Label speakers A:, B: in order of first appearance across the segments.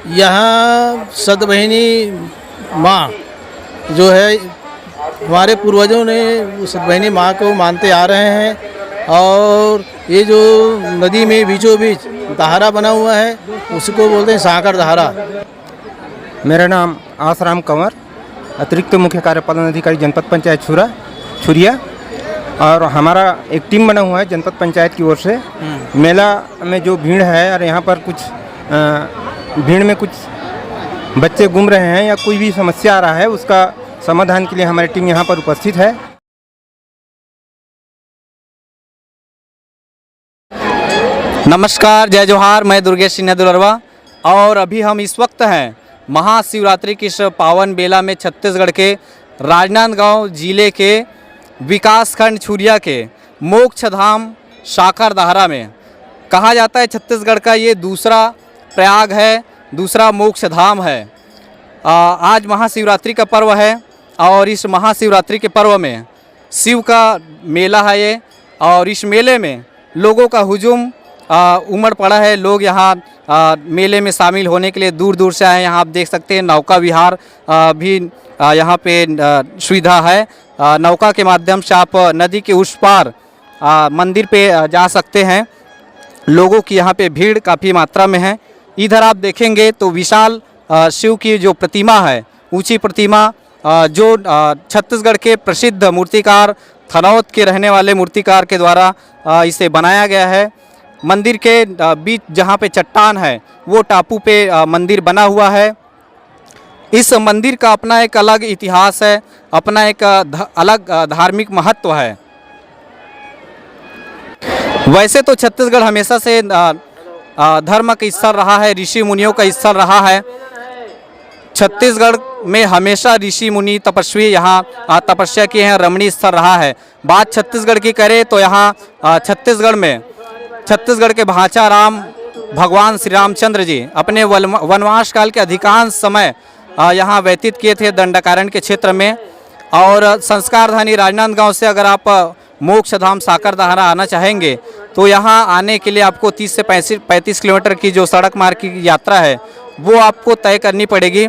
A: यहाँ सतबहिनी माँ जो है, हमारे पूर्वजों ने उस सतबहिनी माँ को मानते आ रहे हैं। और ये जो नदी में बीचों बीच दहारा बना हुआ है उसको बोलते हैं साकर दहारा।
B: मेरा नाम आसराम कंवर, अतिरिक्त मुख्य कार्यपालन अधिकारी जनपद पंचायत छुरिया। और हमारा एक टीम बना हुआ है जनपद पंचायत की ओर से। मेला में जो भीड़ है और यहाँ पर कुछ भीड़ में कुछ बच्चे घूम रहे हैं या कोई भी समस्या आ रहा है, उसका समाधान के लिए हमारी टीम यहाँ पर उपस्थित है।
C: नमस्कार, जय जोहार। मैं दुर्गेश सिन्हा दुलरवा और अभी हम इस वक्त हैं महाशिवरात्रि की इस पावन बेला में छत्तीसगढ़ के राजनांदगांव जिले के विकासखंड छुरिया के मोक्ष धाम साकर दहारा में। कहा जाता है छत्तीसगढ़ का ये दूसरा प्रयाग है, दूसरा मोक्ष धाम है। आज महाशिवरात्रि का पर्व है और इस महाशिवरात्रि के पर्व में शिव का मेला है ये। और इस मेले में लोगों का हुजूम उमड़ पड़ा है। लोग यहाँ मेले में शामिल होने के लिए दूर दूर से आए हैं। यहाँ आप देख सकते हैं नौका विहार भी यहाँ पे सुविधा है। नौका के माध्यम से आप नदी के उस पार मंदिर पे जा सकते हैं। लोगों की यहाँ पे भीड़ काफ़ी मात्रा में है। इधर आप देखेंगे तो विशाल शिव की जो प्रतिमा है, ऊंची प्रतिमा, जो छत्तीसगढ़ के प्रसिद्ध मूर्तिकार थनौत के रहने वाले मूर्तिकार के द्वारा इसे बनाया गया है। मंदिर के बीच जहाँ पे चट्टान है वो टापू पे मंदिर बना हुआ है। इस मंदिर का अपना एक अलग इतिहास है, अपना एक अलग धार्मिक महत्व है। वैसे तो छत्तीसगढ़ हमेशा से धर्म का स्थल रहा है, ऋषि मुनियों का स्थल रहा है। छत्तीसगढ़ में हमेशा ऋषि मुनि तपस्वी यहाँ तपस्या किए हैं, रमणीय स्थल रहा है। बात छत्तीसगढ़ की करें तो यहाँ छत्तीसगढ़ के भांचा राम भगवान श्री रामचंद्र जी अपने वनवास काल के अधिकांश समय यहाँ व्यतीत किए थे दंडकारण्य के क्षेत्र में। और संस्कारधानी राजनांदगांव से अगर आप मोक्ष धाम साकर दहारा आना चाहेंगे तो यहाँ आने के लिए आपको 30 से 35 किलोमीटर की जो सड़क मार्ग की यात्रा है वो आपको तय करनी पड़ेगी।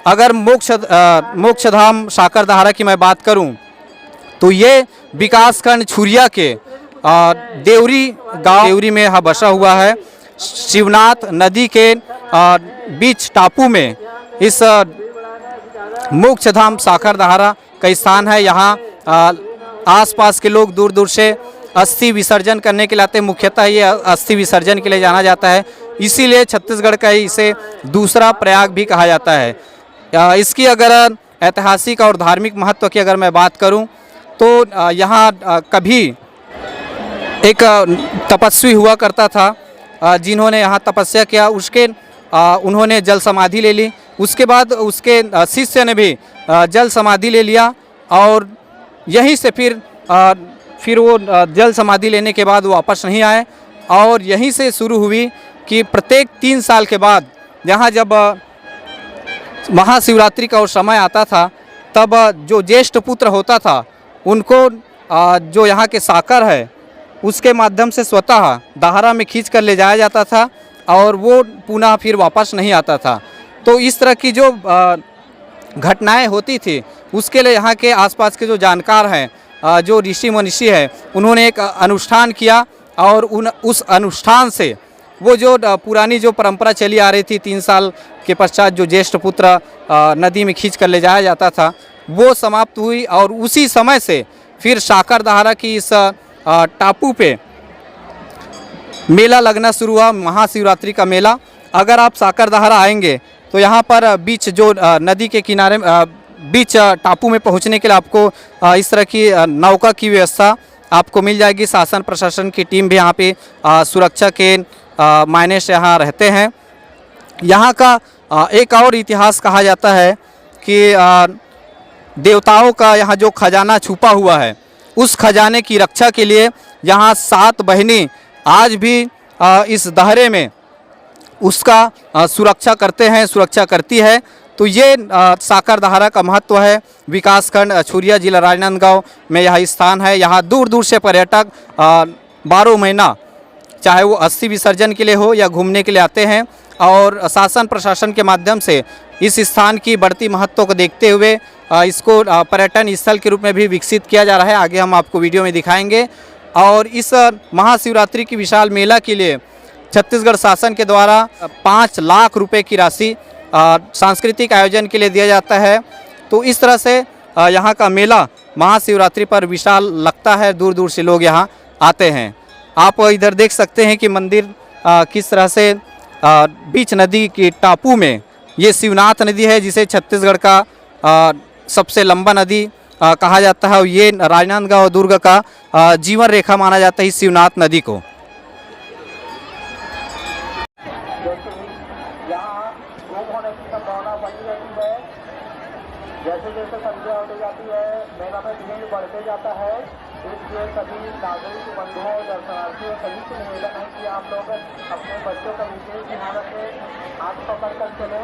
C: अगर मोक्ष धाम साकर दहारा की मैं बात करूँ तो ये विकासखंड छुरिया के देवरी गांव देवरी में यहाँ बसा हुआ है। शिवनाथ नदी के बीच टापू में इस मोक्ष धाम साकर दहारा का स्थान है। यहाँ आसपास के लोग दूर दूर से अस्थि विसर्जन करने के लिए आते हैं। मुख्यतः ये अस्थि विसर्जन के लिए जाना जाता है, इसीलिए छत्तीसगढ़ का इसे दूसरा प्रयाग भी कहा जाता है। इसकी अगर ऐतिहासिक और धार्मिक महत्व की अगर मैं बात करूं तो यहाँ कभी एक तपस्वी हुआ करता था जिन्होंने यहाँ तपस्या किया, उसके उन्होंने जल समाधि ले ली। उसके बाद उसके शिष्य ने भी जल समाधि ले लिया और यहीं से फिर वो जल समाधि लेने के बाद वो वापस नहीं आए। और यहीं से शुरू हुई कि प्रत्येक 3 साल के बाद यहाँ जब महाशिवरात्रि का वो समय आता था तब जो ज्येष्ठ पुत्र होता था उनको जो यहाँ के साकर है उसके माध्यम से स्वतः दहारा में खींच कर ले जाया जाता था और वो पुनः फिर वापस नहीं आता था। तो इस तरह की जो घटनाएं होती थी उसके लिए यहाँ के आसपास के जो जानकार हैं, जो ऋषि मनीषी है, उन्होंने एक अनुष्ठान किया और उस अनुष्ठान से वो जो पुरानी जो परंपरा चली आ रही थी 3 साल के पश्चात जो ज्येष्ठ पुत्र नदी में खींच कर ले जाया जाता था वो समाप्त हुई। और उसी समय से फिर साकर दहारा की इस टापू पे मेला लगना शुरू हुआ, महाशिवरात्रि का मेला। अगर आप साकर दहारा आएंगे तो यहाँ पर बीच जो नदी के किनारे बीच टापू में पहुँचने के लिए आपको इस तरह की नौका की व्यवस्था आपको मिल जाएगी। शासन प्रशासन की टीम भी यहाँ पे सुरक्षा के मायने से यहाँ रहते हैं। यहाँ का एक और इतिहास कहा जाता है कि देवताओं का यहाँ जो खजाना छुपा हुआ है उस खजाने की रक्षा के लिए यहाँ 7 बहिनी आज भी इस दहारे में उसका सुरक्षा करते हैं, सुरक्षा करती है। तो ये साकर दहारा का महत्व है। विकासखंड छुरिया जिला राजनांदगांव में यह स्थान है। यहाँ दूर दूर से पर्यटक 12 महीना चाहे वो अस्थि विसर्जन के लिए हो या घूमने के लिए आते हैं। और शासन प्रशासन के माध्यम से इस स्थान की बढ़ती महत्व को देखते हुए इसको पर्यटन स्थल के रूप में भी विकसित किया जा रहा है। आगे हम आपको वीडियो में दिखाएंगे। और इस महाशिवरात्रि की विशाल मेला के लिए छत्तीसगढ़ शासन के द्वारा 5 लाख रुपए की राशि सांस्कृतिक आयोजन के लिए दिया जाता है। तो इस तरह से यहाँ का मेला महाशिवरात्रि पर विशाल लगता है, दूर दूर से लोग यहाँ आते हैं। आप इधर देख सकते हैं कि मंदिर किस तरह से बीच नदी के टापू में, ये शिवनाथ नदी है जिसे छत्तीसगढ़ का सबसे लंबा नदी कहा जाता है और ये राजनांदगांव दुर्ग का जीवन रेखा माना जाता है इस शिवनाथ नदी को।
D: जैसे जैसे संध्या होती जाती है मेला में भीड़ बढ़ते जाता है, इसलिए सभी नागरिक बंधुओं और दर्शनार्थियों सभी से निवेदन है कि आप लोग अपने बच्चों का विशेष ध्यान रखें, हाथ पकड़ कर चले।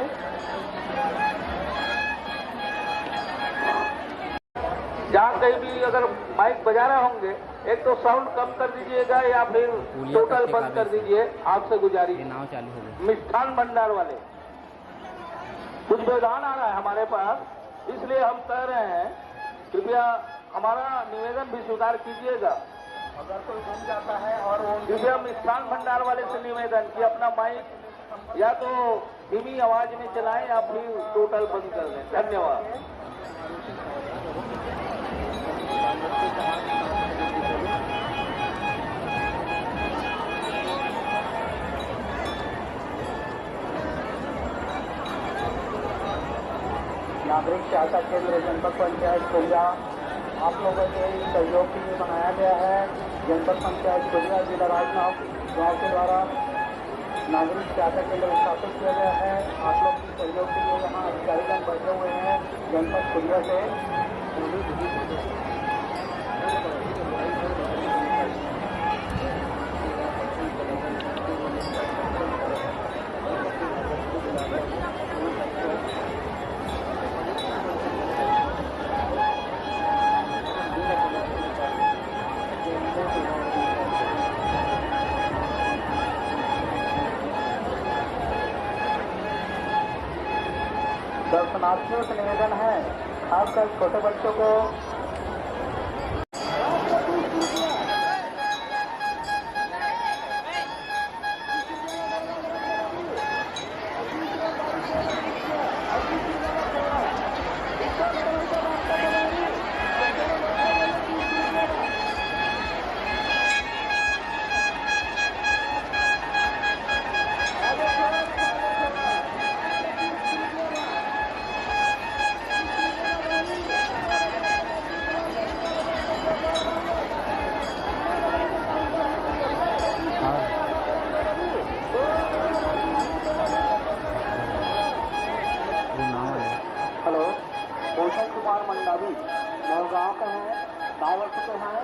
D: जहाँ कहीं भी अगर माइक बजा रहे होंगे, एक तो साउंड कम कर दीजिएगा या फिर टोटल बंद कर दीजिए। आपसे गुजारिश, मिष्ठान भंडार वाले कुछ व्यवधान आ रहा है हमारे पास, इसलिए हम कह रहे हैं कृपया हमारा निवेदन भी स्वीकार कीजिएगा। अगर कोई घूम जाता है और वो कृपया मिष्ठान भंडार वाले से निवेदन कि अपना माइक या तो धीमी आवाज में चलाएं या फिर टोटल बंद कर दें। धन्यवाद। नागरिक सहायता केंद्र जनपद पंचायत खुरिया आप लोगों के सहयोग के लिए बनाया गया है। जनपद पंचायत खुरिया जिला राजनांदगांव गाँव के द्वारा नागरिक सहायता केंद्र स्थापित किया गया है। आप लोग के सहयोग के लिए यहाँ अधिकारीगण बैठे हुए हैं जनपद खुरिया से। दर्शनार्थियों से निवेदन है, खासकर छोटे बच्चों को गाँव का है, 9 वर्ष के हैं।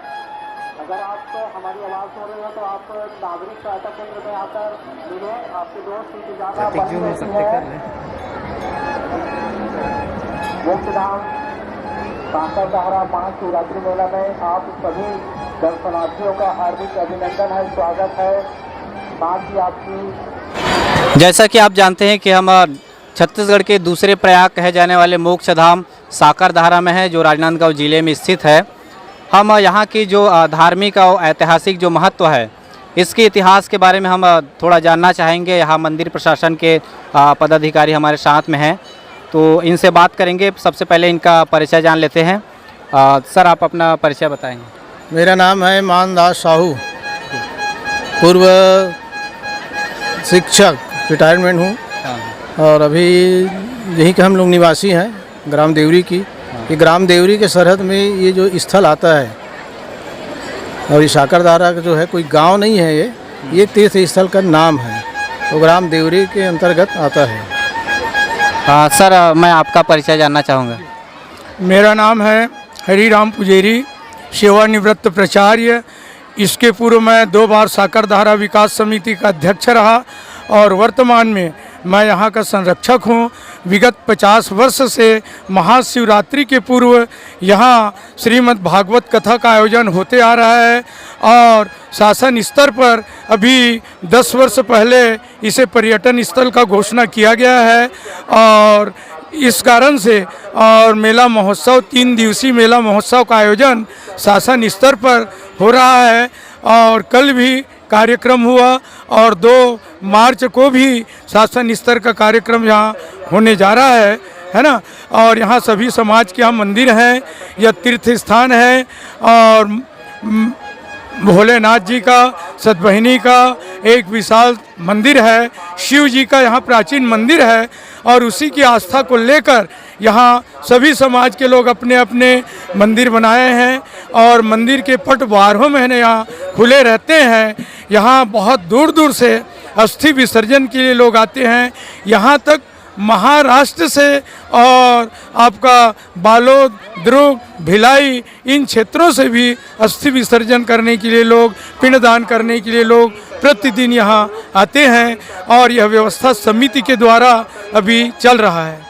D: अगर आप हमारी आवाज़ सुन रहे हो तो आप नागरिक सहायता केंद्र में आकर मिले। आपके दोस्त की ज़्यादा बनी रहती है। मुख्यधाम साकर दहरा महाशिवरात्रि मेला में आप सभी दर्शनार्थियों का हार्दिक अभिनंदन है, स्वागत है। साथ ही आपकी,
C: जैसा कि आप जानते हैं कि हम छत्तीसगढ़ के दूसरे प्रयाग कहे जाने वाले मोक्षधाम साकरधारा में है, जो राजनांदगांव जिले में स्थित है। हम यहाँ की जो धार्मिक और ऐतिहासिक जो महत्व है, इसके इतिहास के बारे में हम थोड़ा जानना चाहेंगे। यहाँ मंदिर प्रशासन के पदाधिकारी हमारे साथ में हैं, तो इनसे बात करेंगे। सबसे पहले इनका परिचय जान लेते हैं। सर, आप अपना परिचय बताएंगे।
A: मेरा नाम है मानदास साहू, पूर्व शिक्षक, रिटायरमेंट हूँ और अभी यहीं के हम लोग निवासी हैं, ग्राम देवरी की। ये ग्राम देवरी के सरहद में ये जो स्थल आता है, और ये साकरधारा का जो है कोई गांव नहीं है, ये तीर्थ स्थल का नाम है, तो ग्राम देवरी के अंतर्गत आता है।
C: सर, मैं आपका परिचय जानना चाहूँगा।
E: मेरा नाम है हरिराम पुजेरी, सेवानिवृत्त प्राचार्य। इसके पूर्व मैं 2 बार साकरधारा विकास समिति का अध्यक्ष रहा और वर्तमान में मैं यहाँ का संरक्षक हूँ। विगत 50 वर्ष से महाशिवरात्रि के पूर्व यहाँ श्रीमद् भागवत कथा का आयोजन होते आ रहा है और शासन स्तर पर अभी 10 वर्ष पहले इसे पर्यटन स्थल का घोषणा किया गया है और इस कारण से और मेला महोत्सव 3 दिवसीय मेला महोत्सव का आयोजन शासन स्तर पर हो रहा है और कल भी कार्यक्रम हुआ और 2 मार्च को भी शासन स्तर का कार्यक्रम यहाँ होने जा रहा है ना। और यहाँ सभी समाज के यहाँ मंदिर हैं, यह तीर्थ स्थान है और भोलेनाथ जी का, सतबहिनी का एक विशाल मंदिर है, शिव जी का यहाँ प्राचीन मंदिर है और उसी की आस्था को लेकर यहाँ सभी समाज के लोग अपने अपने मंदिर बनाए हैं और मंदिर के पट बारहों महीने यहाँ खुले रहते हैं। यहाँ बहुत दूर दूर से अस्थि विसर्जन के लिए लोग आते हैं। यहाँ तक महाराष्ट्र से और आपका बालोद, दुर्ग, भिलाई इन क्षेत्रों से भी अस्थि विसर्जन करने के लिए लोग, पिंडदान करने के लिए लोग प्रतिदिन यहाँ आते हैं और यह व्यवस्था समिति के द्वारा अभी चल रहा है।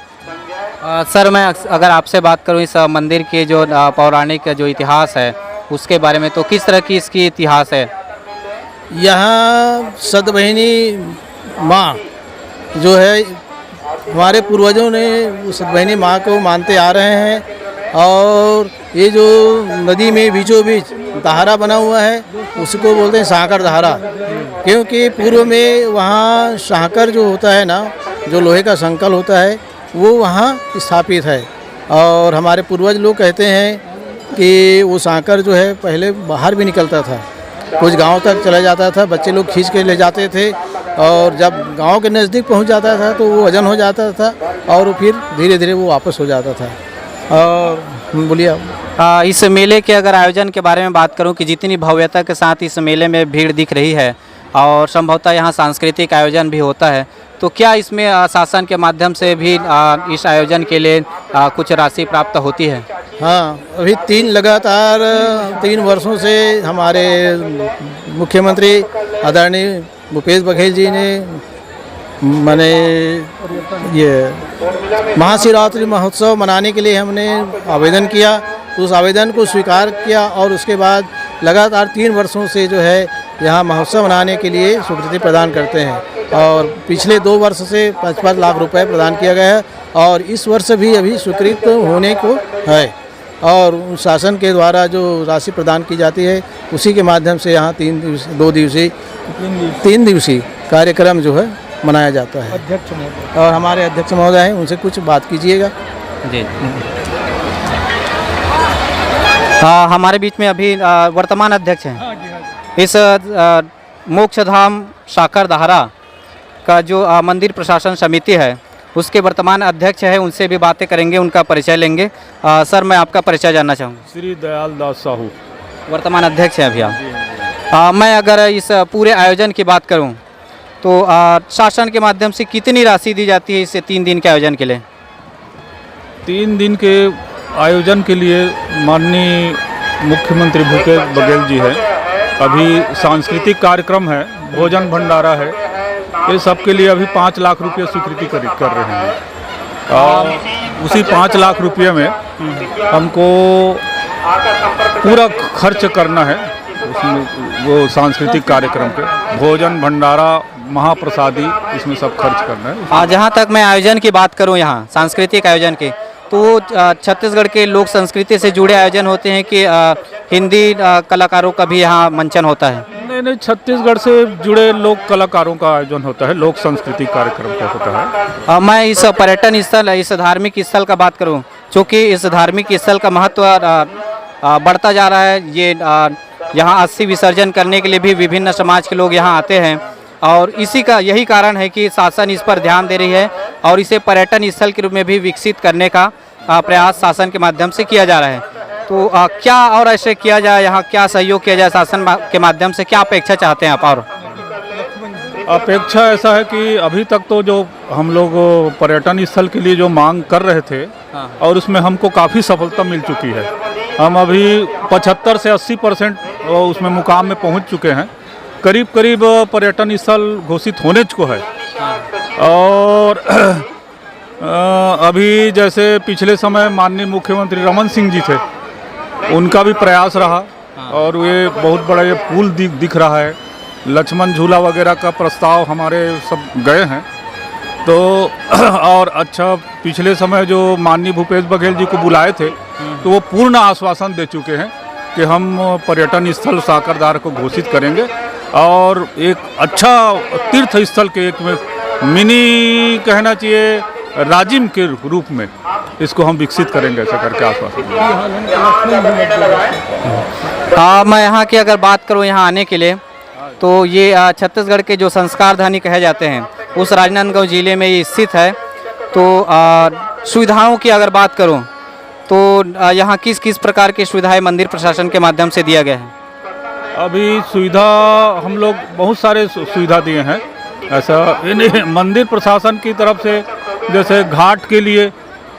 C: सर मैं अगर आपसे बात करूं इस मंदिर के जो पौराणिक जो इतिहास है उसके बारे में, तो किस तरह की इसकी इतिहास है?
A: यहाँ सतबहिनी माँ जो है हमारे पूर्वजों ने उस सतबहिनी माँ को मानते आ रहे हैं और ये जो नदी में बीचों बीच दहारा बना हुआ है उसको बोलते हैं शाहकर दहारा, क्योंकि पूर्व में वहाँ शाहकर जो होता है ना, जो लोहे का संकल होता है वो वहाँ स्थापित है और हमारे पूर्वज लोग कहते हैं कि वो शाहकर जो है पहले बाहर भी निकलता था, कुछ गांव तक चला जाता था, बच्चे लोग खींच के ले जाते थे और जब गांव के नज़दीक पहुंच जाता था तो वो वजन हो जाता था और फिर धीरे धीरे वो वापस हो जाता था। और बोलिए
C: इस मेले के अगर आयोजन के बारे में बात करूं कि जितनी भव्यता के साथ इस मेले में भीड़ दिख रही है और संभवतः यहाँ सांस्कृतिक आयोजन भी होता है, तो क्या इसमें शासन के माध्यम से भी इस आयोजन के लिए कुछ राशि प्राप्त होती है?
A: हाँ, अभी लगातार 3 वर्षों से हमारे मुख्यमंत्री आदरणीय भूपेश बघेल जी ने मैंने ये महाशिवरात्रि महोत्सव मनाने के लिए हमने आवेदन किया, तो उस आवेदन को स्वीकार किया और उसके बाद लगातार 3 वर्षों से जो है यहाँ महोत्सव मनाने के लिए स्वीकृति प्रदान करते हैं और पिछले 2 वर्ष से 55 लाख रुपए प्रदान किया गया है और इस वर्ष भी अभी स्वीकृत होने को है और शासन के द्वारा जो राशि प्रदान की जाती है उसी के माध्यम से यहाँ 3 दिवसीय कार्यक्रम जो है मनाया जाता है।
E: अध्यक्ष महोदय
A: और हमारे अध्यक्ष महोदय हैं, उनसे कुछ बात कीजिएगा।
C: जी हमारे बीच में अभी वर्तमान अध्यक्ष हैं इस मोक्षधाम शाकर दहारा का जो मंदिर प्रशासन समिति है उसके वर्तमान अध्यक्ष है, उनसे भी बातें करेंगे, उनका परिचय लेंगे। सर मैं आपका परिचय जानना चाहूँगा।
F: श्री दयाल दास साहू
C: वर्तमान अध्यक्ष हैं अभी आप। मैं अगर इस पूरे आयोजन की बात करूं तो शासन के माध्यम से कितनी राशि दी जाती है इस 3 दिन के आयोजन के लिए?
F: 3 दिन के आयोजन के लिए माननीय मुख्यमंत्री भूपेश बघेल जी है, अभी सांस्कृतिक कार्यक्रम है, भोजन भंडारा है, ये सब के लिए अभी 5 लाख रुपये स्वीकृति कर रहे हैं और उसी 5 लाख रुपये में हमको पूरा खर्च करना है उसमें, वो सांस्कृतिक कार्यक्रम के भोजन भंडारा महाप्रसादी इसमें सब खर्च करना है।
C: जहाँ तक मैं आयोजन की बात करूँ यहाँ सांस्कृतिक आयोजन की, तो छत्तीसगढ़ के लोक संस्कृति से जुड़े आयोजन होते हैं कि हिंदी कलाकारों का भी यहाँ मंचन होता है?
F: नहीं, छत्तीसगढ़ से जुड़े लोक कलाकारों का आयोजन होता है, लोक सांस्कृतिक कार्यक्रम का होता है।
C: मैं इस पर्यटन स्थल, इस धार्मिक स्थल का बात करूँ, चूँकि इस धार्मिक स्थल का महत्व बढ़ता जा रहा है, ये यहाँ अस्थि विसर्जन करने के लिए भी विभिन्न समाज के लोग यहाँ आते हैं और यही कारण है कि शासन इस पर ध्यान दे रही है और इसे पर्यटन स्थल के रूप में भी विकसित करने का प्रयास शासन के माध्यम से किया जा रहा है। तो क्या और ऐसे किया जाए, यहाँ क्या सहयोग किया जाए शासन के माध्यम से, क्या अपेक्षा चाहते हैं आप? और
F: अपेक्षा ऐसा है कि अभी तक तो जो हम लोग पर्यटन स्थल के लिए जो मांग कर रहे थे और उसमें हमको काफ़ी सफलता मिल चुकी है। हम अभी 75 से 80% उसमें मुकाम में पहुंच चुके हैं। करीब पर्यटन स्थल घोषित होने को है और अभी जैसे पिछले समय माननीय मुख्यमंत्री रमन सिंह जी थे, उनका भी प्रयास रहा और ये बहुत बड़ा ये पुल दिख रहा है। लक्ष्मण झूला वगैरह का प्रस्ताव हमारे सब गए हैं। तो और अच्छा, पिछले समय जो माननीय भूपेश बघेल जी को बुलाए थे, तो वो पूर्ण आश्वासन दे चुके हैं कि हम पर्यटन स्थल साकरदार को घोषित करेंगे और एक अच्छा तीर्थ स्थल के एक में मिनी कहना चाहिए राजिम के रूप में इसको हम विकसित करेंगे, ऐसा करके आश्वासन।
C: मैं यहाँ की अगर बात करूँ यहाँ आने के लिए, तो ये छत्तीसगढ़ के जो संस्कार धानी कहे जाते हैं उस राजनांदगांव जिले में ये स्थित है। तो सुविधाओं की अगर बात करूँ तो यहाँ किस किस प्रकार की सुविधाएं मंदिर प्रशासन के माध्यम से दिया गया है?
F: अभी सुविधा हम लोग बहुत सारे सुविधा दिए हैं। ऐसा इन्हें मंदिर प्रशासन की तरफ से जैसे घाट के लिए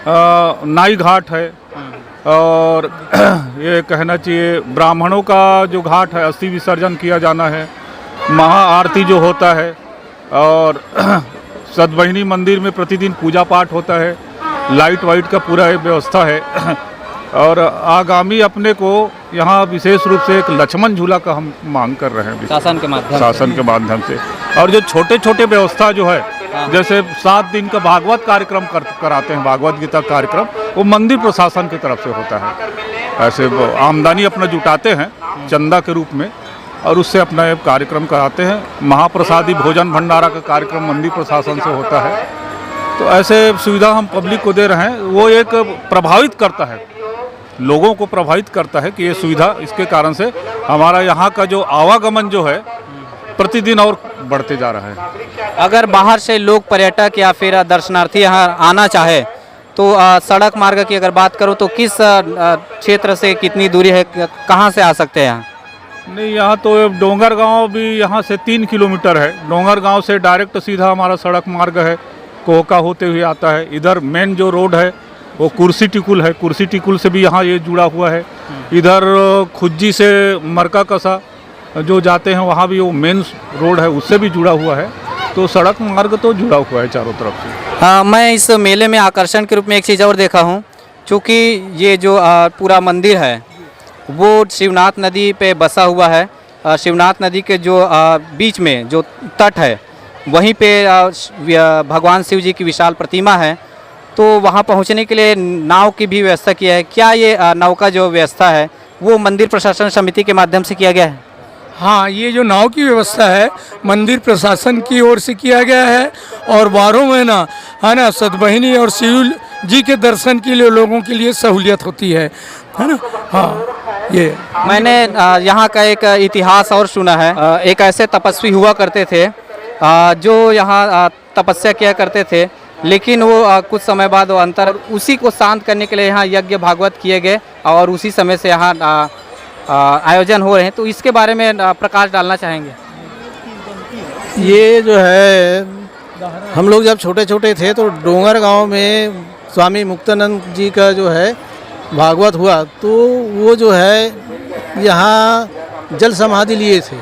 F: नाई घाट है और ये कहना चाहिए ब्राह्मणों का जो घाट है, अस्थि विसर्जन किया जाना है, महाआरती जो होता है और सतबहिनी मंदिर में प्रतिदिन पूजा पाठ होता है, लाइट वाइट का पूरा व्यवस्था है। और आगामी अपने को यहाँ विशेष रूप से एक लक्ष्मण झूला का हम मांग कर रहे हैं शासन के माध्यम से। और जो छोटे छोटे व्यवस्था जो है, जैसे 7 दिन का भागवत कार्यक्रम कराते हैं, भागवत गीता कार्यक्रम, वो मंदिर प्रशासन की तरफ से होता है। ऐसे वो आमदनी अपना जुटाते हैं चंदा के रूप में और उससे अपना एक कार्यक्रम कराते हैं। महाप्रसादी भोजन भंडारा का कार्यक्रम मंदिर प्रशासन से होता है। तो ऐसे सुविधा हम पब्लिक को दे रहे हैं। वो एक प्रभावित करता है, लोगों को प्रभावित करता है कि ये सुविधा, इसके कारण से हमारा यहाँ का जो आवागमन जो है प्रतिदिन और बढ़ते जा रहा है।
C: अगर बाहर से लोग पर्यटक या फिर दर्शनार्थी यहाँ आना चाहे तो सड़क मार्ग की अगर बात करूँ तो किस क्षेत्र से कितनी दूरी है, कहाँ से आ सकते हैं यहाँ?
F: नहीं, यहाँ तो डोंगरगांव भी यहाँ से 3 किलोमीटर है। डोंगरगांव से डायरेक्ट सीधा हमारा सड़क मार्ग है, कोहका होते हुए आता है। इधर मेन जो रोड है वो कुर्सी टिकुल है, कुर्सी टिकुल से भी यहाँ ये जुड़ा हुआ है। इधर खुज्जी से मरका कसा जो जाते हैं वहाँ भी वो मेन रोड है, उससे भी जुड़ा हुआ है। तो सड़क मार्ग तो जुड़ा हुआ है चारों तरफ से।
C: हाँ, मैं इस मेले में आकर्षण के रूप में एक चीज़ और देखा हूँ, क्योंकि ये जो पूरा मंदिर है वो शिवनाथ नदी पे बसा हुआ है। शिवनाथ नदी के जो बीच में जो तट है वहीं पे भगवान शिव जी की विशाल प्रतिमा है। तो वहाँ पहुँचने के लिए नाव की भी व्यवस्था किया है। क्या ये नाव का जो व्यवस्था है वो मंदिर प्रशासन समिति के माध्यम से किया गया है?
E: हाँ, ये जो नाव की व्यवस्था है मंदिर प्रशासन की ओर से किया गया है और 12 महीना है ना सतबहिनी और शिव जी के दर्शन के लिए लोगों के लिए सहूलियत होती है ना। हाँ, ये
C: मैंने यहाँ का एक इतिहास और सुना है। एक ऐसे तपस्वी हुआ करते थे जो यहाँ तपस्या किया करते थे, लेकिन वो कुछ समय बाद वो अंतर उसी को शांत करने के लिए यहाँ यज्ञ भागवत किए गए और उसी समय से यहाँ आयोजन हो रहे हैं। तो इसके बारे में प्रकाश डालना चाहेंगे?
A: ये जो है, हम लोग जब छोटे छोटे थे तो डोंगरगांव में स्वामी मुक्तानंद जी का जो है भागवत हुआ, तो वो जो है यहाँ जल समाधि लिए थे।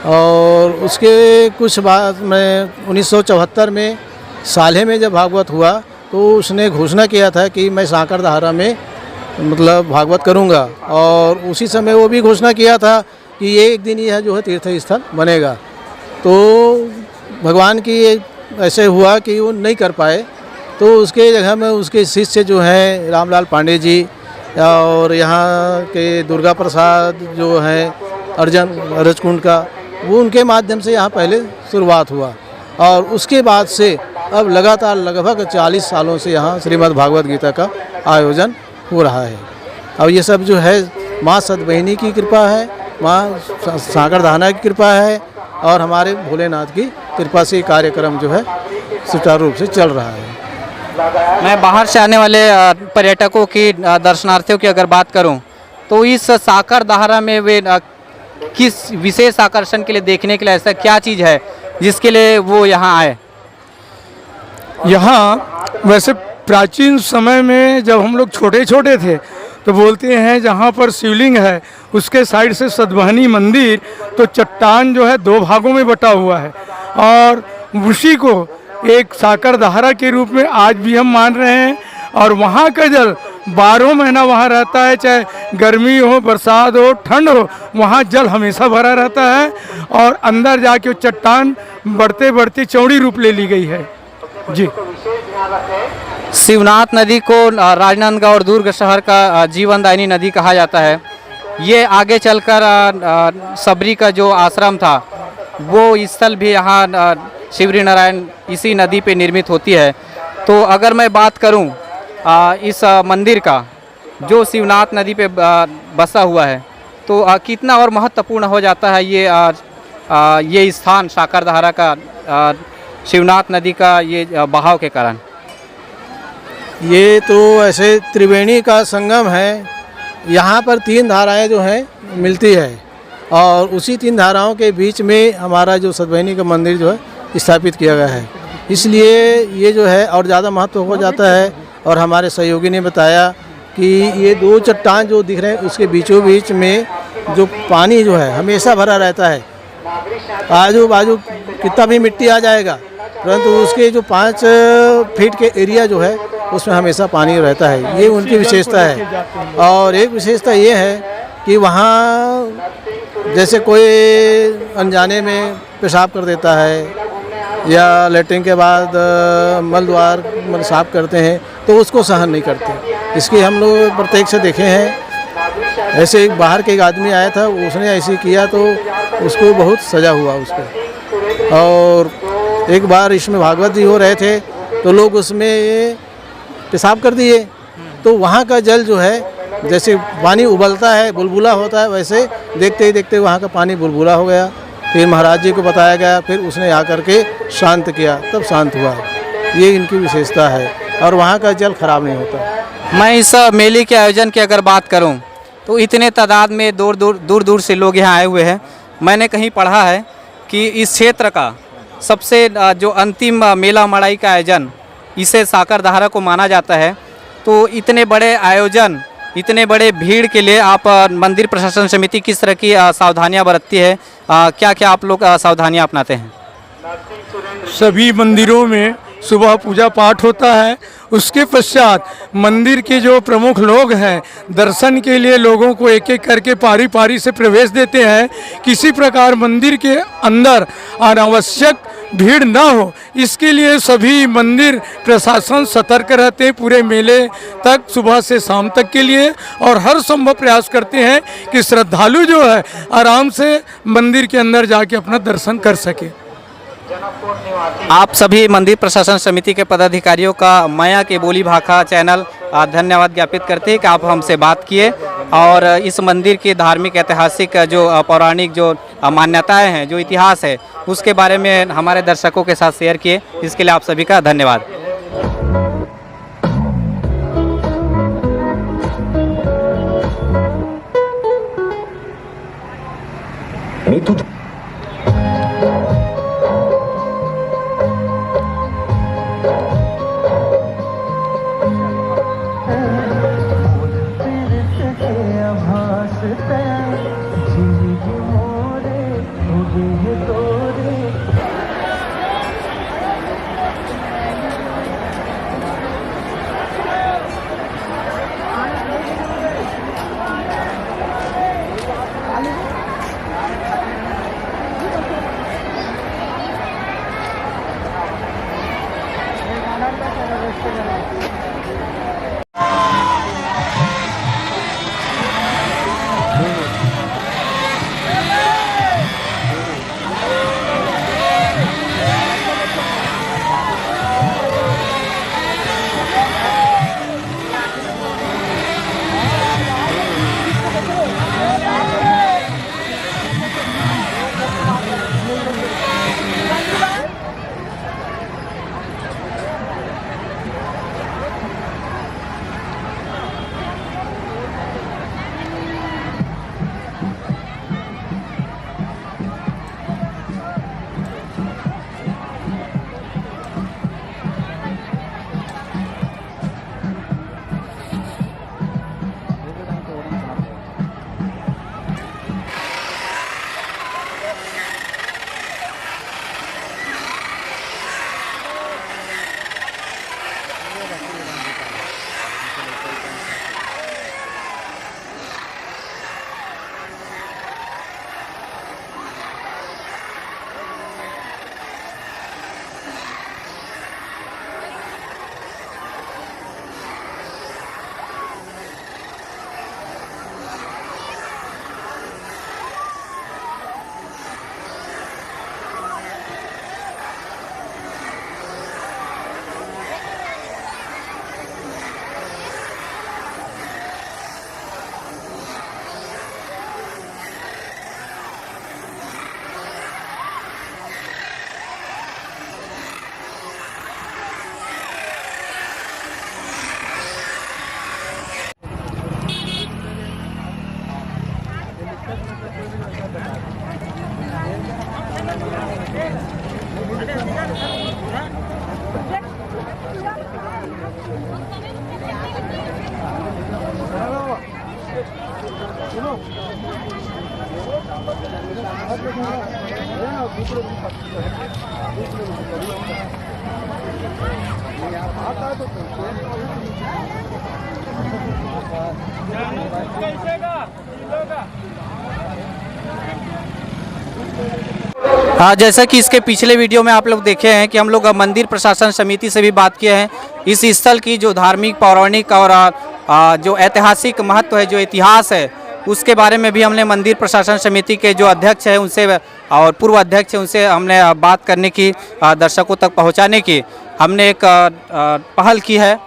A: और उसके कुछ बाद में 1974 में साले में जब भागवत हुआ तो उसने घोषणा किया था कि मैं साकरधारा में मतलब भागवत करूंगा। और उसी समय वो भी घोषणा किया था कि ये एक दिन यह जो है तीर्थ स्थल बनेगा। तो भगवान की ऐसे हुआ कि वो नहीं कर पाए, तो उसके जगह में उसके शिष्य जो हैं रामलाल पांडे जी और यहाँ के दुर्गा प्रसाद जो हैं अर्जन रजकुंड का, वो उनके माध्यम से यहाँ पहले शुरुआत हुआ। और उसके बाद से अब लगातार लगभग 40 सालों से यहाँ श्रीमद् भागवत गीता का आयोजन हो रहा है। अब ये सब जो है माँ सतबहिनी की कृपा है, माँ साकरधाना की कृपा है और हमारे भोलेनाथ की कृपा से कार्यक्रम जो है सुचारू रूप से चल रहा है।
C: मैं बाहर से आने वाले पर्यटकों की दर्शनार्थियों की अगर बात करूं तो इस साकरधारा में वे किस विशेष आकर्षण के लिए देखने के लिए ऐसा क्या चीज़ है जिसके लिए वो यहाँ आए?
E: यहाँ वैसे प्राचीन समय में जब हम लोग छोटे छोटे थे तो बोलते हैं जहाँ पर शिवलिंग है उसके साइड से सतबहिनी मंदिर, तो चट्टान जो है 2 भागों में बटा हुआ है और उसी को एक साकर धारा के रूप में आज भी हम मान रहे हैं। और वहाँ का जल 12 महीना वहाँ रहता है, चाहे गर्मी हो, बरसात हो, ठंड हो, वहाँ जल हमेशा भरा रहता है। और अंदर जाके वो चट्टान बढ़ते बढ़ते चौड़ी रूप ले ली गई है जी।
C: शिवनाथ नदी को राजनांदगांव और दुर्ग शहर का जीवनदायिनी नदी कहा जाता है। ये आगे चलकर सबरी का जो आश्रम था वो स्थल भी यहाँ शिवरी नारायण इसी नदी पे निर्मित होती है। तो अगर मैं बात करूँ इस मंदिर का जो शिवनाथ नदी पे बसा हुआ है, तो कितना और महत्वपूर्ण हो जाता है ये स्थान साकरधारा का शिवनाथ नदी का ये बहाव के कारण।
A: ये तो ऐसे त्रिवेणी का संगम है। यहाँ पर 3 धाराएं जो हैं मिलती है और उसी 3 धाराओं के बीच में हमारा जो सतभैनी का मंदिर जो है स्थापित किया गया है। इसलिए ये जो है और ज़्यादा महत्व हो जाता है। और हमारे सहयोगी ने बताया कि ये 2 चट्टान जो दिख रहे हैं उसके बीचों बीच में जो पानी जो है हमेशा भरा रहता है। आजू बाजू कितना भी मिट्टी आ जाएगा, परंतु उसके जो 5 फीट के एरिया जो है उसमें हमेशा पानी रहता है। ये उनकी विशेषता है। और एक विशेषता ये है कि वहाँ जैसे कोई अनजाने में पेशाब कर देता है या लेटरिन के बाद मल द्वार साफ करते हैं तो उसको सहन नहीं करते। इसके हम लोग प्रत्यक्ष देखे हैं। ऐसे एक बाहर के एक आदमी आया था, उसने ऐसे किया तो उसको बहुत सजा हुआ उसको। और एक बार इसमें भागवत जी हो रहे थे तो लोग उसमें पेशाब कर दिए, तो वहाँ का जल जो है जैसे पानी उबलता है, बुलबुला होता है, वैसे देखते ही देखते वहाँ का पानी बुलबुला हो गया। फिर महाराज जी को बताया गया, फिर उसने आकर के शांत किया, तब शांत हुआ। ये इनकी विशेषता है और वहाँ का जल खराब नहीं होता।
C: मैं इस मेले के आयोजन की अगर बात करूं तो इतने तादाद में दूर दूर से लोग यहाँ आए हुए हैं। मैंने कहीं पढ़ा है कि इस क्षेत्र का सबसे जो अंतिम मेला मड़ाई का आयोजन इसे साकरधारा को माना जाता है। तो इतने बड़े आयोजन, इतने बड़े भीड़ के लिए आप मंदिर प्रशासन समिति किस तरह की सावधानियां बरतती है? क्या क्या आप लोग सावधानियां अपनाते हैं?
E: सभी मंदिरों में सुबह पूजा पाठ होता है। उसके पश्चात मंदिर के जो प्रमुख लोग हैं दर्शन के लिए लोगों को एक एक करके पारी पारी से प्रवेश देते हैं। किसी प्रकार मंदिर के अंदर अनावश्यक भीड़ ना हो, इसके लिए सभी मंदिर प्रशासन सतर्क रहते हैं पूरे मेले तक, सुबह से शाम तक के लिए। और हर संभव प्रयास करते हैं कि श्रद्धालु जो है आराम से मंदिर के अंदर जाके अपना दर्शन कर सके।
C: आप सभी मंदिर प्रशासन समिति के पदाधिकारियों का माया के बोली भाखा चैनल धन्यवाद ज्ञापित करते हैं कि आप हमसे बात किए और इस मंदिर की धार्मिक ऐतिहासिक जो पौराणिक जो मान्यताएं हैं, जो इतिहास है, उसके बारे में हमारे दर्शकों के साथ शेयर किए। इसके लिए आप सभी का धन्यवाद। जैसा कि इसके पिछले वीडियो में आप लोग देखे हैं कि हम लोग मंदिर प्रशासन समिति से भी बात किए हैं। इस स्थल की जो धार्मिक पौराणिक और जो ऐतिहासिक महत्व है, जो इतिहास है, उसके बारे में भी हमने मंदिर प्रशासन समिति के जो अध्यक्ष हैं उनसे और पूर्व अध्यक्ष हैं उनसे हमने बात करने की, दर्शकों तक पहुंचाने की हमने एक पहल की है।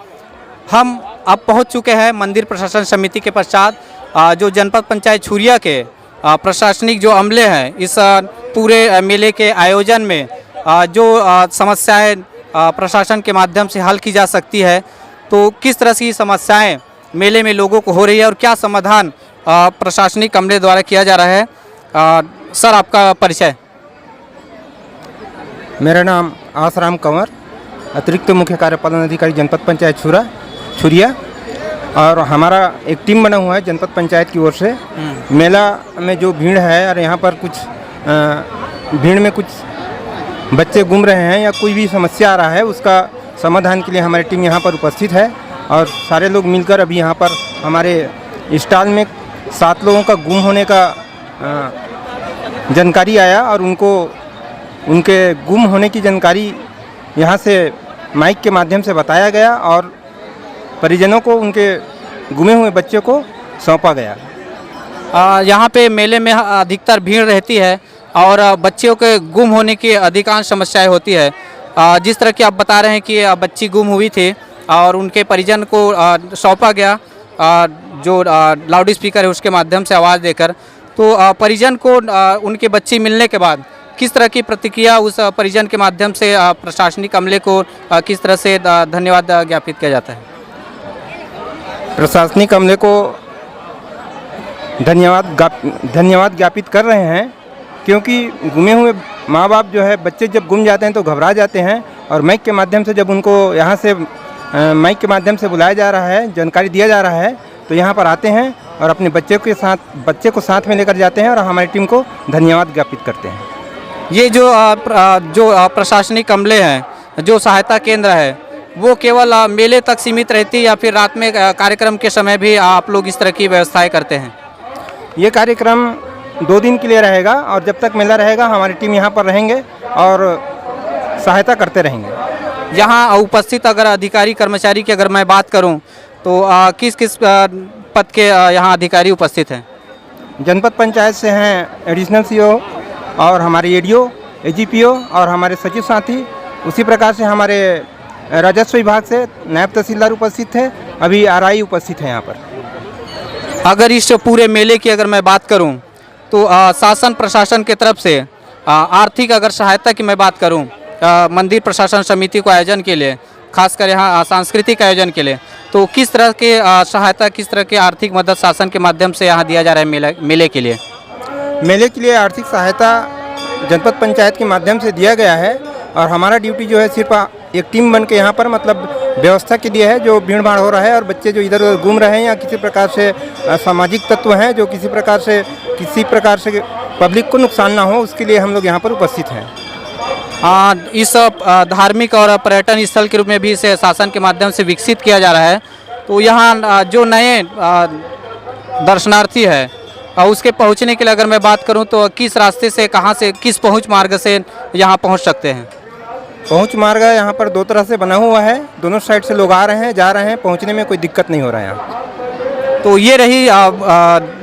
C: हम अब पहुंच चुके हैं मंदिर प्रशासन समिति के पश्चात जो जनपद पंचायत छुरिया के प्रशासनिक जो अमले हैं इस पूरे मेले के आयोजन में जो समस्याएं प्रशासन के माध्यम से हल की जा सकती है, तो किस तरह की समस्याएं मेले में लोगों को हो रही है और क्या समाधान प्रशासनिक अमले द्वारा किया जा रहा है। सर, आपका परिचय।
B: मेरा नाम आसराम कंवर, अतिरिक्त मुख्य कार्यपालन अधिकारी जनपद पंचायत छुरिया, और हमारा एक टीम बना हुआ है जनपद पंचायत की ओर से। मेला में जो भीड़ है और यहाँ पर कुछ भीड़ में कुछ बच्चे घूम रहे हैं या कोई भी समस्या आ रहा है, उसका समाधान के लिए हमारी टीम यहाँ पर उपस्थित है। और सारे लोग मिलकर अभी यहाँ पर हमारे स्टॉल में 7 लोगों का गुम होने का जानकारी आया और उनको उनके गुम होने की जानकारी यहाँ से माइक के माध्यम से बताया गया और परिजनों को उनके गुमे हुए बच्चे को सौंपा गया।
C: यहाँ पे मेले में अधिकतर भीड़ रहती है और बच्चों के गुम होने की अधिकांश समस्याएं होती है। जिस तरह की आप बता रहे हैं कि बच्ची गुम हुई थी और उनके परिजन को सौंपा गया जो लाउड स्पीकर है उसके माध्यम से आवाज़ देकर, तो परिजन को उनके बच्ची मिलने के बाद किस तरह की प्रतिक्रिया उस परिजन के माध्यम से प्रशासनिक अमले को किस तरह से धन्यवाद ज्ञापित किया जाता है।
B: प्रशासनिक अमले को धन्यवाद ज्ञापित कर रहे हैं, क्योंकि गुमे हुए माँ बाप जो है, बच्चे जब गुम जाते हैं तो घबरा जाते हैं और माइक के माध्यम से जब उनको यहाँ से माइक के माध्यम से बुलाया जा रहा है, जानकारी दिया जा रहा है, तो यहाँ पर आते हैं और अपने बच्चे को साथ में लेकर जाते हैं और हमारी टीम को धन्यवाद ज्ञापित करते हैं।
C: ये जो प्रशासनिक अमले हैं, जो सहायता केंद्र है, वो केवल मेले तक सीमित रहती है या फिर रात में कार्यक्रम के समय भी आप लोग इस तरह की व्यवस्थाएं करते हैं?
B: ये कार्यक्रम 2 दिन के लिए रहेगा और जब तक मेला रहेगा हमारी टीम यहाँ पर रहेंगे और सहायता करते रहेंगे।
C: यहाँ उपस्थित अगर अधिकारी कर्मचारी की अगर मैं बात करूँ तो किस किस पद के यहाँ अधिकारी उपस्थित हैं?
B: जनपद पंचायत से हैं एडिशनल सीओ और हमारे एडीओ, एजीपीओ और हमारे सचिव साथी। उसी प्रकार से हमारे राजस्व विभाग से नायब तहसीलदार उपस्थित थे, अभी आरआई उपस्थित है यहाँ पर।
C: अगर इस पूरे मेले की अगर मैं बात करूं तो शासन प्रशासन के तरफ से आर्थिक अगर सहायता की मैं बात करूं मंदिर प्रशासन समिति को आयोजन के लिए, खासकर यहाँ सांस्कृतिक आयोजन के लिए, तो किस तरह के सहायता, किस तरह की आर्थिक मदद शासन के माध्यम से यहाँ दिया जा रहा है मेले के लिए?
B: मेले के लिए आर्थिक सहायता जनपद पंचायत के माध्यम से दिया गया है और हमारा ड्यूटी जो है सिर्फ एक टीम बन के यहाँ पर मतलब व्यवस्था के लिए है। जो भीड़ भाड़ हो रहा है और बच्चे जो इधर उधर घूम रहे हैं या किसी प्रकार से सामाजिक तत्व हैं जो किसी प्रकार से पब्लिक को नुकसान ना हो, उसके लिए हम लोग यहाँ पर उपस्थित हैं।
C: इस धार्मिक और पर्यटन स्थल के रूप में भी इसे शासन के माध्यम से विकसित किया जा रहा है, तो यहाँ जो नए दर्शनार्थी है उसके पहुँचने के लिए अगर मैं बात करूँ तो किस रास्ते से, कहाँ से, किस पहुँच मार्ग से यहाँ पहुँच सकते हैं?
B: पहुँच मार्ग यहाँ पर 2 तरह से बना हुआ है, दोनों साइड से लोग आ रहे हैं, जा रहे हैं, पहुँचने में कोई दिक्कत नहीं हो रहा है यहाँ।
C: तो ये रही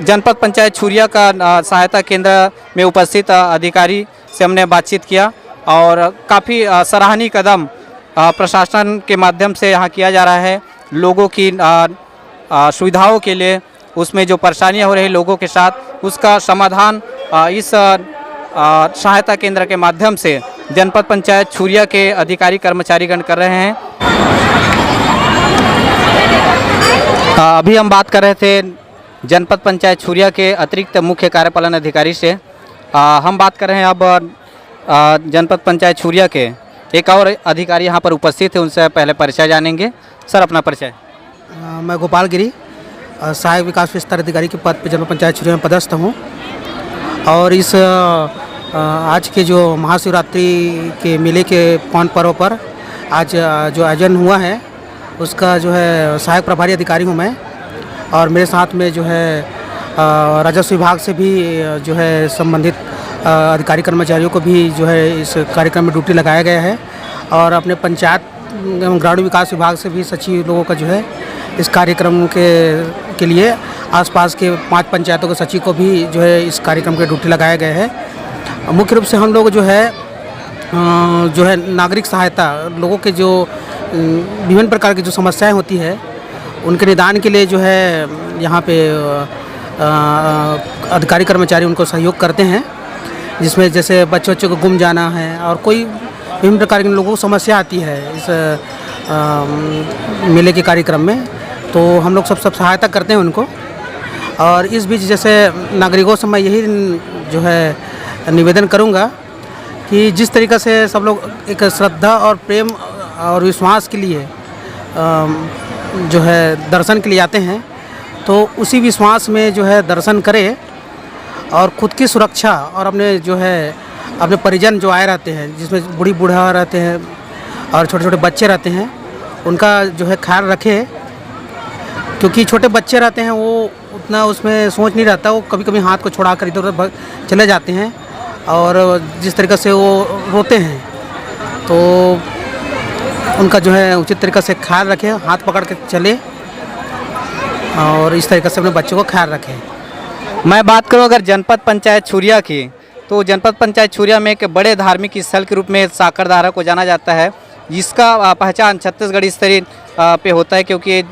C: जनपद पंचायत छुरिया का सहायता केंद्र में उपस्थित अधिकारी से हमने बातचीत किया और काफ़ी सराहनीय कदम प्रशासन के माध्यम से यहाँ किया जा रहा है लोगों की सुविधाओं के लिए। उसमें जो परेशानियाँ हो रही लोगों के साथ, उसका समाधान इस सहायता केंद्र के माध्यम से जनपद पंचायत छुरिया के अधिकारी कर्मचारीगण कर रहे हैं। अभी हम बात कर रहे थे जनपद पंचायत छुरिया के अतिरिक्त मुख्य कार्यपालन अधिकारी से। हम बात कर रहे हैं अब जनपद पंचायत छुरिया के एक और अधिकारी यहाँ पर उपस्थित है, उनसे पहले परिचय जानेंगे। सर, अपना परिचय।
G: मैं गोपाल गिरी, सहायक विकास विस्तार अधिकारी के पद पर जनपद पंचायत छुरिया में पदस्थ हूँ और इस आज के जो महाशिवरात्रि के मेले के पावन पर्व पर आज जो आयोजन हुआ है उसका जो है सहायक प्रभारी अधिकारी हूँ मैं, और मेरे साथ में जो है राजस्व विभाग से भी जो है संबंधित अधिकारी कर्मचारियों को भी जो है इस कार्यक्रम में ड्यूटी लगाया गया है, और अपने पंचायत एवं ग्रामीण विकास विभाग से भी सचिव लोगों का जो है इस कार्यक्रम के लिए आसपास के 5 पंचायतों के सचिव को भी जो है इस कार्यक्रम के ड्यूटी लगाया गया है। मुख्य रूप से हम लोग जो है नागरिक सहायता, लोगों के जो विभिन्न प्रकार की जो समस्याएं होती है उनके निदान के लिए जो है यहाँ पे अधिकारी कर्मचारी उनको सहयोग करते हैं, जिसमें जैसे बच्चों को गुम जाना है और कोई विभिन्न प्रकार के लोगों को समस्या आती है इस मेले के कार्यक्रम में, तो हम लोग सब सहायता करते हैं उनको। और इस बीच जैसे नागरिकों से मैं यही जो है निवेदन करूँगा कि जिस तरीक़े से सब लोग एक श्रद्धा और प्रेम और विश्वास के लिए जो है दर्शन के लिए आते हैं, तो उसी विश्वास में जो है दर्शन करें और ख़ुद की सुरक्षा और अपने परिजन जो आए रहते हैं, जिसमें बूढ़ी बूढ़ा रहते हैं और छोटे छोटे बच्चे रहते हैं, उनका जो है ख्याल रखें, क्योंकि छोटे बच्चे रहते हैं वो उतना उसमें सोच नहीं रहता, वो कभी कभी हाथ को छुड़ा कर इधर उधर चले जाते हैं और जिस तरीक़े से वो रोते हैं, तो उनका जो है उचित तरीक़े से ख्याल रखें, हाथ पकड़ के चले और इस तरीक़े से अपने बच्चों को ख्याल रखें।
C: मैं बात करूं अगर जनपद पंचायत छुरिया की, तो जनपद पंचायत छुरिया में एक बड़े धार्मिक स्थल के रूप में साकरदारा को जाना जाता है, जिसका पहचान छत्तीसगढ़ स्तरीय पे होता है, क्योंकि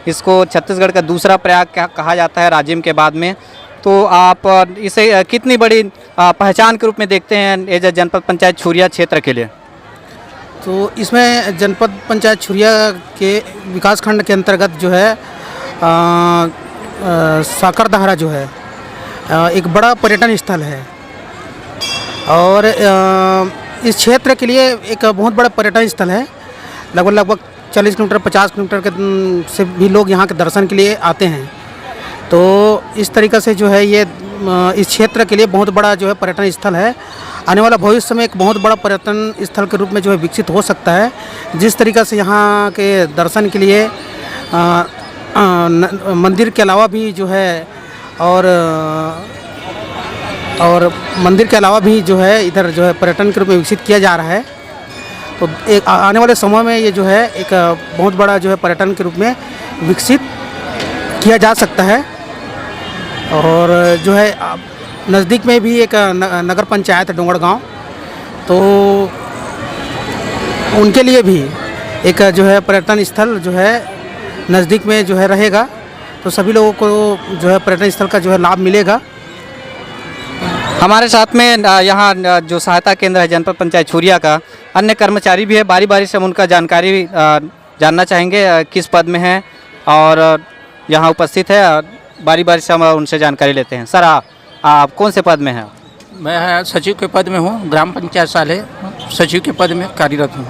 C: इसको छत्तीसगढ़ का दूसरा प्रयाग कहा जाता है राजिम के बाद में। तो आप इसे कितनी बड़ी पहचान के रूप में देखते हैं एज ए जनपद पंचायत छुरिया क्षेत्र के लिए?
G: तो इसमें जनपद पंचायत छुरिया के विकास खंड के अंतर्गत जो है साकरदारा जो है एक बड़ा पर्यटन स्थल है, और इस क्षेत्र के लिए एक बहुत बड़ा पर्यटन स्थल है। लगभग 40 किलोमीटर 50 किलोमीटर के से भी लोग यहाँ के दर्शन के लिए आते हैं। तो इस तरीक़े से जो है ये इस क्षेत्र के लिए बहुत बड़ा जो है पर्यटन स्थल है। आने वाला भविष्य में एक बहुत बड़ा पर्यटन स्थल के रूप में जो है विकसित हो सकता है। जिस तरीक़े से यहाँ के दर्शन के लिए मंदिर के अलावा भी जो है और मंदिर के अलावा भी जो है इधर जो है पर्यटन के रूप में विकसित किया जा रहा है। तो एक आने वाले समय में ये जो है एक बहुत बड़ा जो है पर्यटन के रूप में विकसित किया जा सकता है। और जो है नज़दीक में भी एक नगर पंचायत है डोंगरगांव, तो उनके लिए भी एक जो है पर्यटन स्थल जो है नज़दीक में जो है रहेगा, तो सभी लोगों को जो है पर्यटन स्थल का जो है लाभ मिलेगा।
C: हमारे साथ में यहाँ जो सहायता केंद्र है जनपद पंचायत छुरिया का, अन्य कर्मचारी भी है। बारी बारी से हम उनका जानकारी जानना चाहेंगे किस पद में है और यहाँ उपस्थित है। बारी बारी से हम उनसे जानकारी लेते हैं। सर आप कौन से पद में हैं?
H: मैं सचिव के पद में हूँ, ग्राम पंचायत साले सचिव के पद में कार्यरत हूँ।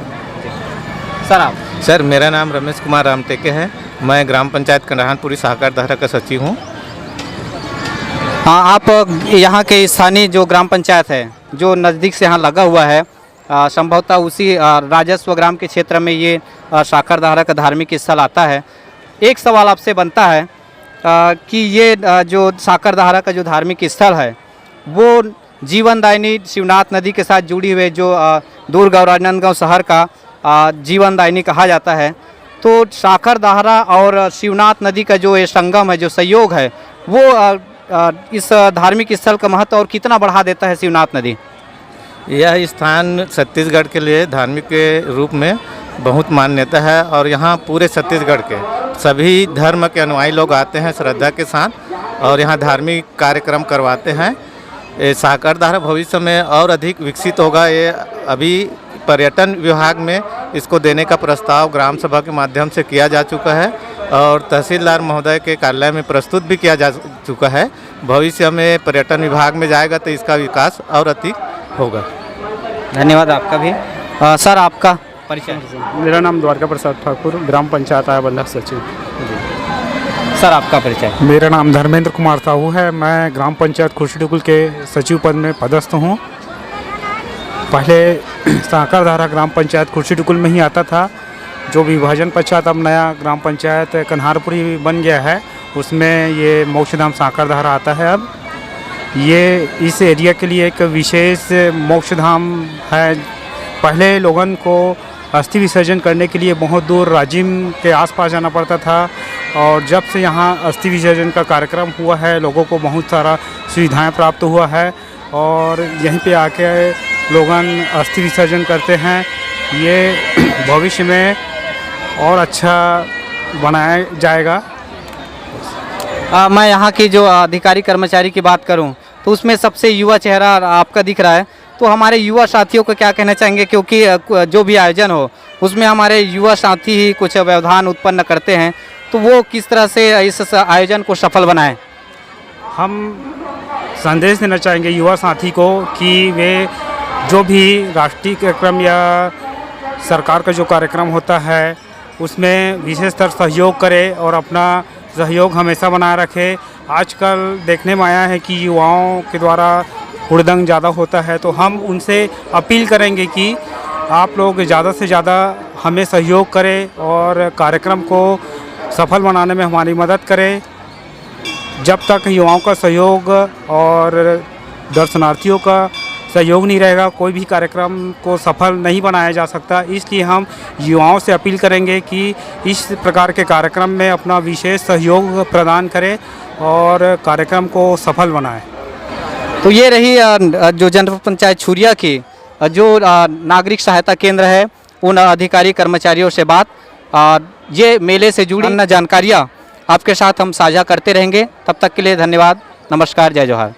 C: सर आप?
I: सर मेरा नाम रमेश कुमार रामटेके है, मैं ग्राम पंचायत कंडहानपुरी साकरदारा का सचिव हूँ।
C: हाँ, आप यहाँ के स्थानीय जो ग्राम पंचायत है जो नज़दीक से यहाँ लगा हुआ है, संभवतः उसी राजस्व ग्राम के क्षेत्र में ये साकरदारा का धार्मिक स्थल आता है। एक सवाल आपसे बनता है कि ये जो साकरदारा का जो धार्मिक स्थल है वो जीवनदायिनी शिवनाथ नदी के साथ जुड़ी हुई जो दुर्ग और राजनांदगांव शहर का जीवनदायिनी कहा जाता है। तो साकरदारा और शिवनाथ नदी का जो ये संगम है, जो संयोग है, वो इस धार्मिक स्थल का महत्व और कितना बढ़ा देता है शिवनाथ नदी?
I: यह स्थान छत्तीसगढ़ के लिए धार्मिक के रूप में बहुत मान्यता है और यहाँ पूरे छत्तीसगढ़ के सभी धर्म के अनुयायी लोग आते हैं श्रद्धा के साथ और यहाँ धार्मिक कार्यक्रम करवाते हैं। ये साकरदारा भविष्य में और अधिक विकसित होगा। ये अभी पर्यटन विभाग में इसको देने का प्रस्ताव ग्राम सभा के माध्यम से किया जा चुका है और तहसीलदार महोदय के कार्यालय में प्रस्तुत भी किया जा चुका है। भविष्य में पर्यटन विभाग में जाएगा तो इसका विकास और अधिक होगा।
C: धन्यवाद आपका भी। सर आपका परिचय?
J: मेरा नाम द्वारका प्रसाद ठाकुर, ग्राम पंचायत आयाबंधा सचिव।
C: सर आपका परिचय?
J: मेरा नाम धर्मेंद्र कुमार साहू है, मैं ग्राम पंचायत खुर्शीडुकुल के सचिव पद में पदस्थ हूँ पहले साकरधारा ग्राम पंचायत खुर्सी टुकुल में ही आता था। जो विभाजन पश्चात अब नया ग्राम पंचायत कन्हारपुरी बन गया है, उसमें ये मोक्षधाम साकरधारा आता है। अब ये इस एरिया के लिए एक विशेष मोक्षधाम है। पहले लोगों को अस्थि विसर्जन करने के लिए बहुत दूर राजिम के आसपास जाना पड़ता था, और जब से यहाँ अस्थि विसर्जन का कार्यक्रम हुआ है, लोगों को बहुत सारा सुविधाएं प्राप्त हुआ है और यहीं पे आके लोगन अस्थि विसर्जन करते हैं। ये भविष्य में और अच्छा बनाया जाएगा।
C: मैं यहाँ की जो अधिकारी कर्मचारी की बात करूँ तो उसमें सबसे युवा चेहरा आपका दिख रहा है, तो हमारे युवा साथियों को क्या कहना चाहेंगे, क्योंकि जो भी आयोजन हो उसमें हमारे युवा साथी ही कुछ व्यवधान उत्पन्न करते हैं, तो वो किस तरह से इस आयोजन को सफल बनाएं?
J: हम संदेश देना चाहेंगे युवा साथी को कि वे जो भी राष्ट्रीय कार्यक्रम या सरकार का जो कार्यक्रम होता है उसमें विशेषतर सहयोग करें और अपना सहयोग हमेशा बनाए रखें। आजकल देखने में आया है कि युवाओं के द्वारा हुड़दंग ज़्यादा होता है, तो हम उनसे अपील करेंगे कि आप लोग ज़्यादा से ज़्यादा हमें सहयोग करें और कार्यक्रम को सफल बनाने में हमारी मदद करें। जब तक युवाओं का सहयोग और दर्शनार्थियों का सहयोग नहीं रहेगा, कोई भी कार्यक्रम को सफल नहीं बनाया जा सकता। इसलिए हम युवाओं से अपील करेंगे कि इस प्रकार के कार्यक्रम में अपना विशेष सहयोग प्रदान करें और कार्यक्रम को सफल बनाएं।
C: तो ये रही जो जनपद पंचायत छुरिया की जो नागरिक सहायता केंद्र है, उन अधिकारी कर्मचारियों से बात। ये मेले से जुड़ी अन्य जानकारियाँ आपके साथ हम साझा करते रहेंगे। तब तक के लिए धन्यवाद, नमस्कार, जय जोहार।